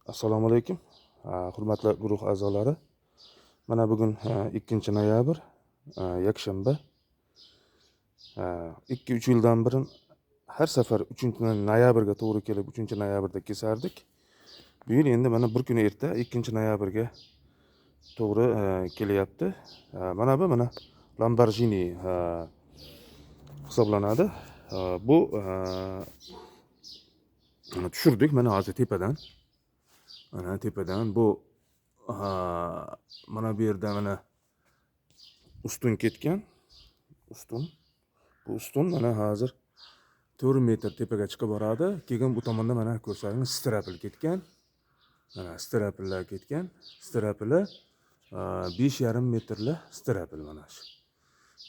Assalomu alaykum. Hurmatli guruh a'zolari. Mana bugun 2 noyabr, yakshanba. 2-3 yildan beri har safar 3 noyabrga to'g'ri kelib 3 noyabrda kesardik. Bu yil endi mana bir kun erta 2 noyabrga to'g'ri kelyapti. Mana bu Lamborghini hisoblanadi. Bu tushirdik mana hozir tepadan. Mana tepadan bu mana bu yerda mana ustun ketgan. Bu ustun mana hozir 4 metr tepaga chiqib boradi. Keyin bu tomonda mana ko'rsangiz strapl ketgan. Mana strapillar ketgan. Strapili 5,5 metrli strapil mana shu.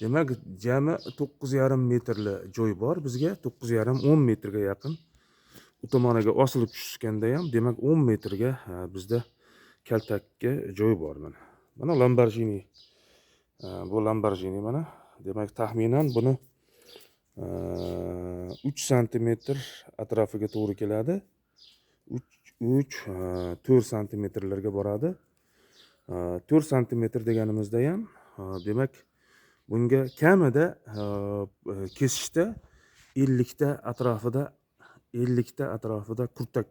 Demak, jami 9,5 metrli joy bor bizga. 9,5-10 metrga yaqin. Bu tomoniga osilib tushganda ham, demak 10 metrga bizda kaltakka joy bor mana. Mana Lamborghini. Bu Lamborghini mana. Demak, taxminan buni 3 santimetr atrofiga to'g'ri keladi. 4 santimetrlarga boradi. 4 santimetr deganimizda ham, demak, bunga kamida kesishda 50 ta atrofida kurtak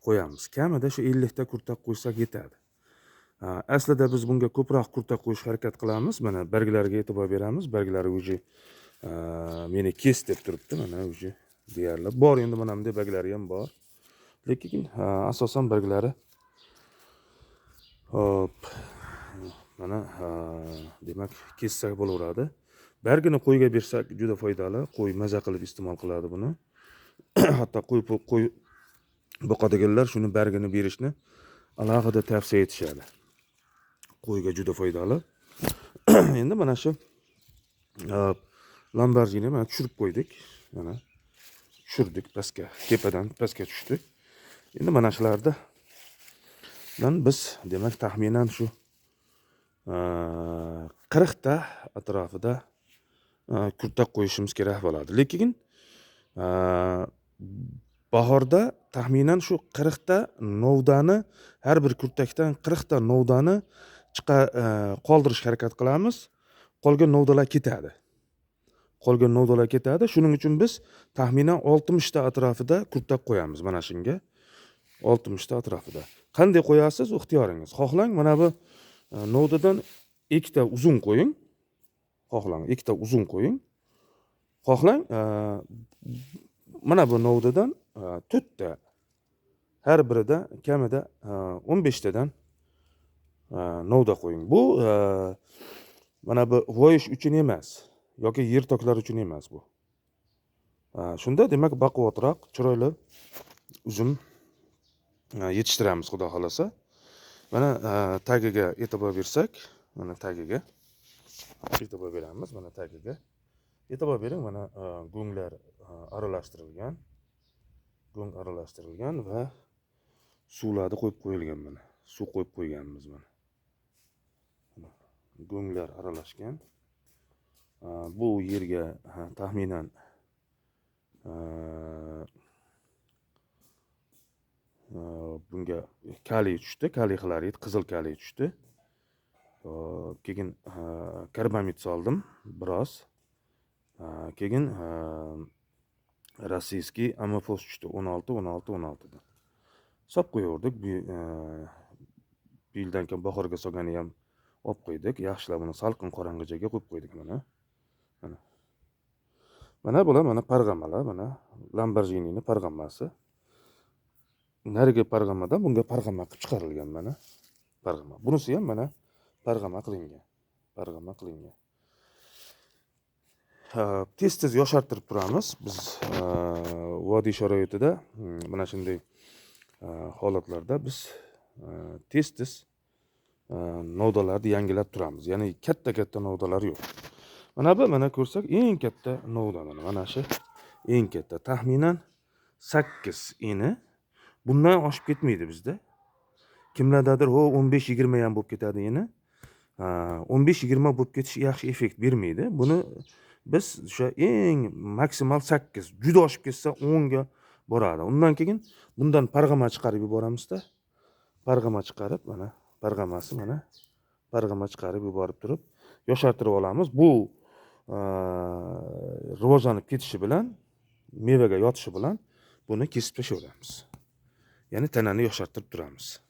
qo'yamiz. Kamida shu 50 ta kurtak qo'ysak yetadi. Aslida biz bunga ko'proq kurtak qo'yish harakat qilamiz. Mana barglariga e'tibor beramiz. Barglari o'zi meni kes deb turibdi. Mana o'zi deyarli bor, endi mana bunday barglari ham bor. Lekin asosan barglari hop mana demak kessak bo'laveradi. Bargini qo'yga bersak juda foydali. Qo'y maza qilib iste'mol qiladi buni. Hatto qo'y boqadiganlar shuni bargini berishni alohida tavsiya etishadi. Qo'yga juda foydali. Endi mana shu Lamborghini mana tushirib qo'ydik. Mana tushirdik pastga, tepadan pastga tushdi. Endi mana shulardan biz demak taxminan shu 40 ta atrofida kurtak qo'yishimiz kerak bo'ladi. Lekin bahorda taxminan shu 40 ta novdani, har bir kurtakdan 40 ta novdani qoldirishga harakat qilamiz. Qolgan novdalar ketadi. Shuning uchun biz taxminan 60 ta atrofida kurtak qo'yamiz mana shunga. 60 ta atrofida. Qanday qo'yasiz? Ixtiyoringiz. Xohlang mana bu novdadan 2 ta uzun qo'ying. Xohlang mana bu novdadan 4 ta, har birida kamida 15 tadan novda qo'ying. Bu mana bu voyish uchun emas yoki yer toklar uchun emas bu. Shunda demak baquvvatroq, chiroyli uzum yetishtiramiz xudo xolasa. Mana tagiga e'tibor bersak, mana tagiga e'tibor beramiz, mana tagiga. E'tibor bering, mana go'nglar aralashtirilgan. Go'ng aralashtirilgan va suvlarni qo'yib qo'yilgan mana. Suv qo'yib qo'yganmiz mana. Go'nglar aralashgan. Bu yerga taxminan bunga kaliy tushdi, kaliy xlorid, qizil kaliy tushdi. Keyin karbamid soldim biroz. Keyin rossiyskiy amofos tushdi 16 dan. Sop qo'yaverdik. Bu yildan keyin bahorga solgani ham olib qo'ydik. Yaxshilab buni salqin qorong'i joyga qo'yib qo'ydik mana. Mana bular mana parg'amalar, mana Lamborghinining parg'amasi. Narigi parg'amadan bunga parg'ama qilib chiqarilgan mana. Parg'ama. Bunisi ham mana parg'ama qilingan. Tez yoshartirib turamiz. Biz vodiy sharoitida mana shunday holatlarda biz tez novdalarni yangilab turamiz. Ya'ni katta novdalar yo'q. Mana ko'rsak eng katta novda mana shu eng katta. Taxminan 8 eni. Bundan oshib ketmaydi bizda. Kimlardadir 15-20 ham bo'lib ketadi eni. 15-20 bo'lib ketish yaxshi effekt bermaydi. Buni biz o'sha eng maksimal 8, juda oshib ketsa 10 ga boradi. Undan keyin bundan parg'ama chiqarib yuboramiz-da. parg'ama chiqarib, mana parg'amasi mana parg'ama chiqarib yuborib turib yoshartirib olamiz. Bu rivojlanib ketishi bilan, mevaga yotishi bilan buni kesib tashlayveramiz. Ya'ni tanani yoshartirib turamiz.